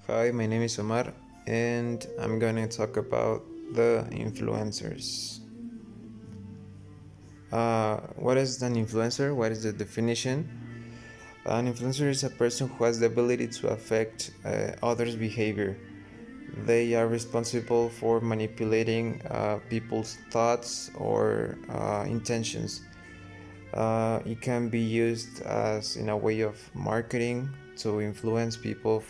Hi, my name is Omar, and I'm gonna talk about the influencers. What is an influencer? What is the definition? An influencer is a person who has the ability to affect others' behavior. They are responsible for manipulating people's thoughts or intentions. It can be used as in a way of marketing to influence people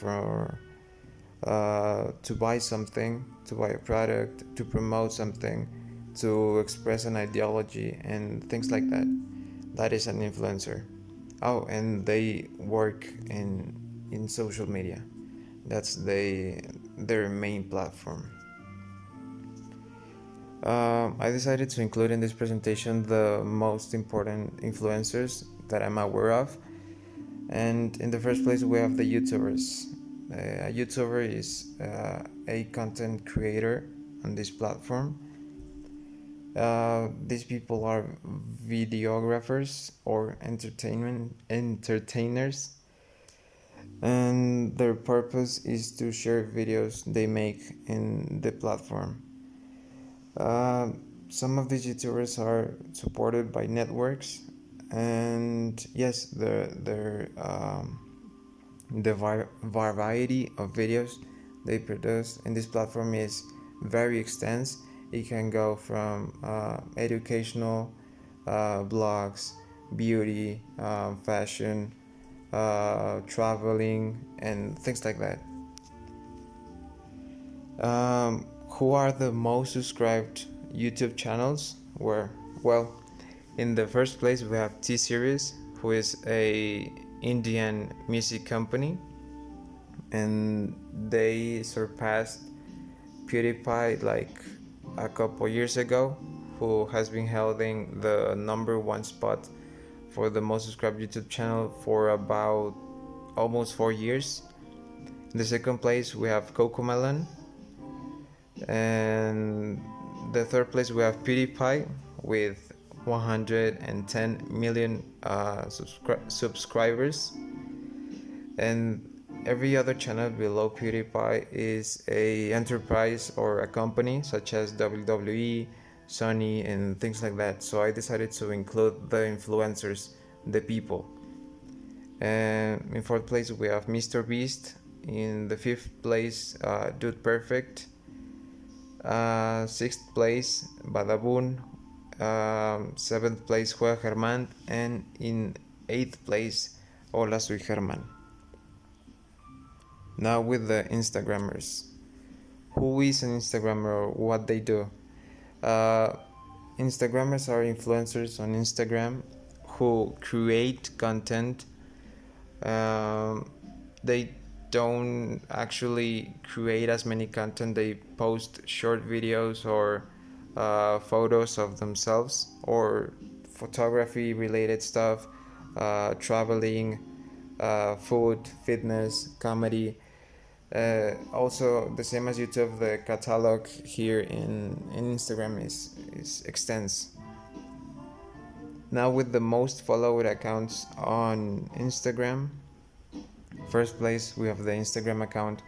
to buy something, to buy a product, to promote something, to express an ideology, and things like that. That is an influencer. Oh, and they work in social media. That's their main platform. I decided to include in this presentation the most important influencers that I'm aware of. And in the first place, we have the YouTubers. A YouTuber is a content creator on this platform. These people are videographers or entertainers, and their purpose is to share videos they make in the platform. Some of these YouTubers are supported by networks, and yes, the variety of videos they produce in this platform is very extensive. It can go from educational blogs, beauty, fashion, traveling, and things like that. Who are the most subscribed YouTube channels? Well, in the first place we have T-Series, who is a Indian music company, and they surpassed PewDiePie like a couple years ago, who has been holding the number one spot for the most subscribed YouTube channel for about almost 4 years. In the second place we have Cocomelon, and the third place we have PewDiePie with 110 million subscribers, and every other channel below PewDiePie is a enterprise or a company such as WWE, Sony, and things like that. So I decided to include the influencers, the people. And in fourth place we have Mr. Beast. In the fifth place, Dude Perfect. Sixth place, Badaboon. Seventh place, Juega Germán. And in eighth place, Hola, soy Germán. Now with the Instagrammers. Who is an Instagrammer or what they do? Instagrammers are influencers on Instagram who create content. They don't actually create as many content. They post short videos or photos of themselves or photography related stuff, traveling, food, fitness, comedy. Also, the same as YouTube, the catalog here in Instagram is extensive. Now with the most followed accounts on Instagram, first place we have the Instagram account.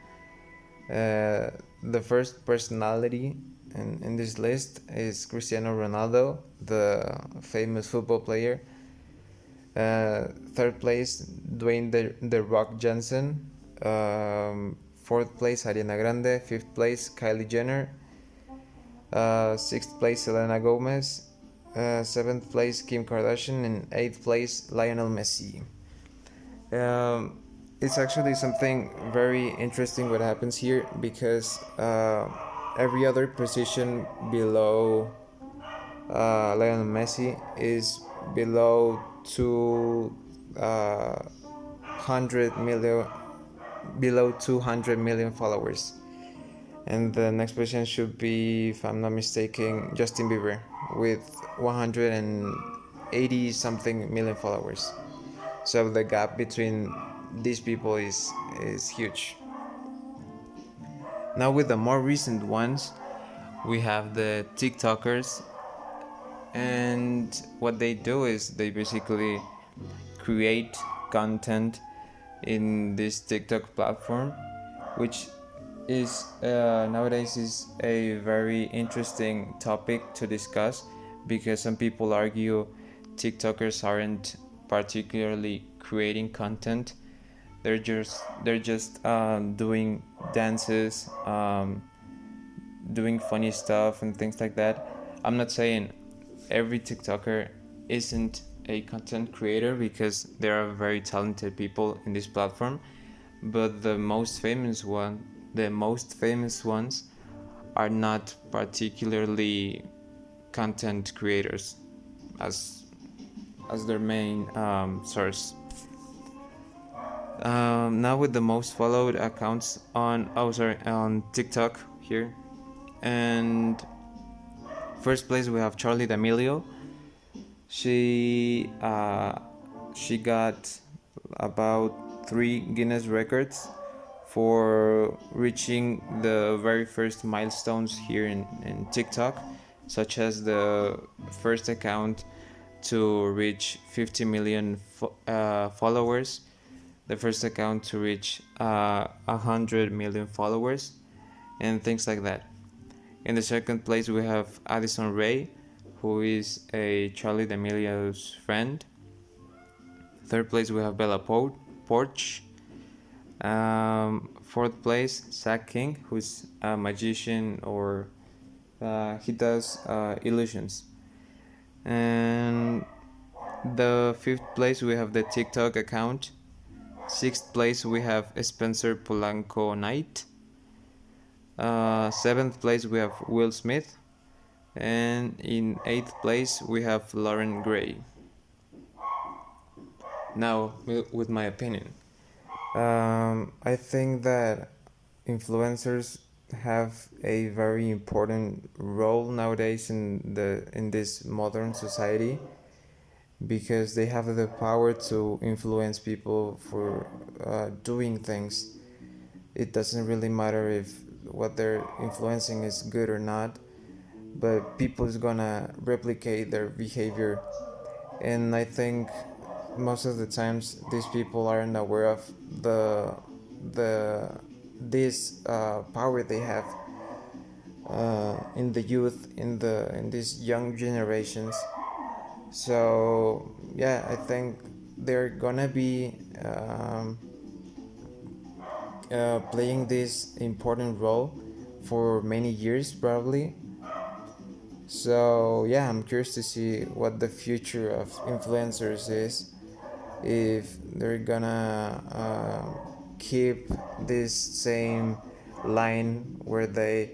The first personality in this list is Cristiano Ronaldo, the famous football player. Third place, Dwayne the Rock Johnson. Fourth place, Ariana Grande. Fifth place, Kylie Jenner. Sixth place, Selena Gomez. Seventh place, Kim Kardashian. And eighth place, Lionel Messi. It's actually something very interesting what happens here, because every other position below Lionel Messi is below 200 million, below 200 million followers, and the next position should be, if I'm not mistaken, Justin Bieber with 180 something million followers. So the gap between these people is huge. Now with the more recent ones, we have the TikTokers, and what they do is they basically create content in this TikTok platform, which is nowadays is a very interesting topic to discuss, because some people argue TikTokers aren't particularly creating content. They're just doing dances, doing funny stuff and things like that. I'm not saying every TikToker isn't a content creator, because there are very talented people in this platform, but the most famous ones are not particularly content creators as their main source. Now with the most followed accounts on TikTok here, and first place we have Charlie D'Amelio. She got about 3 Guinness records for reaching the very first milestones here in TikTok, such as the first account to reach 50 million followers, the first account to reach 100 million followers, and things like that. In the second place, we have Addison Rae, who is a Charlie D'Amelio's friend. Third place, we have Bella Porch. Fourth place, Zach King, who's a magician, or he does illusions. And the fifth place, we have the TikTok account. Sixth place, we have Spencer Polanco Knight. Seventh place, we have Will Smith. And in eighth place, we have Lauren Gray. Now, with my opinion, I think that influencers have a very important role nowadays in this modern society, because they have the power to influence people for doing things. It doesn't really matter if what they're influencing is good or not, but people is gonna replicate their behavior. And I think most of the times these people aren't aware of this power they have in the youth, in these young generations. So yeah, I think they're gonna be playing this important role for many years probably. So yeah, I'm curious to see what the future of influencers is, if they're gonna keep this same line where they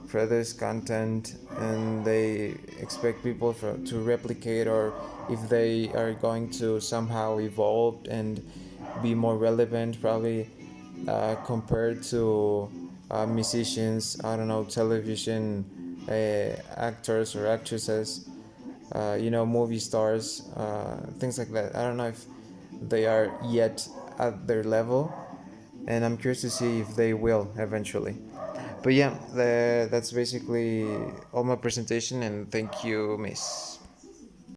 produce content and they expect people to replicate, or if they are going to somehow evolve and be more relevant, probably compared to musicians, I don't know, television actors or actresses, movie stars, things like that. I don't know if they are yet at their level, and I'm curious to see if they will eventually. But yeah, that's basically all my presentation, and thank you, Miss.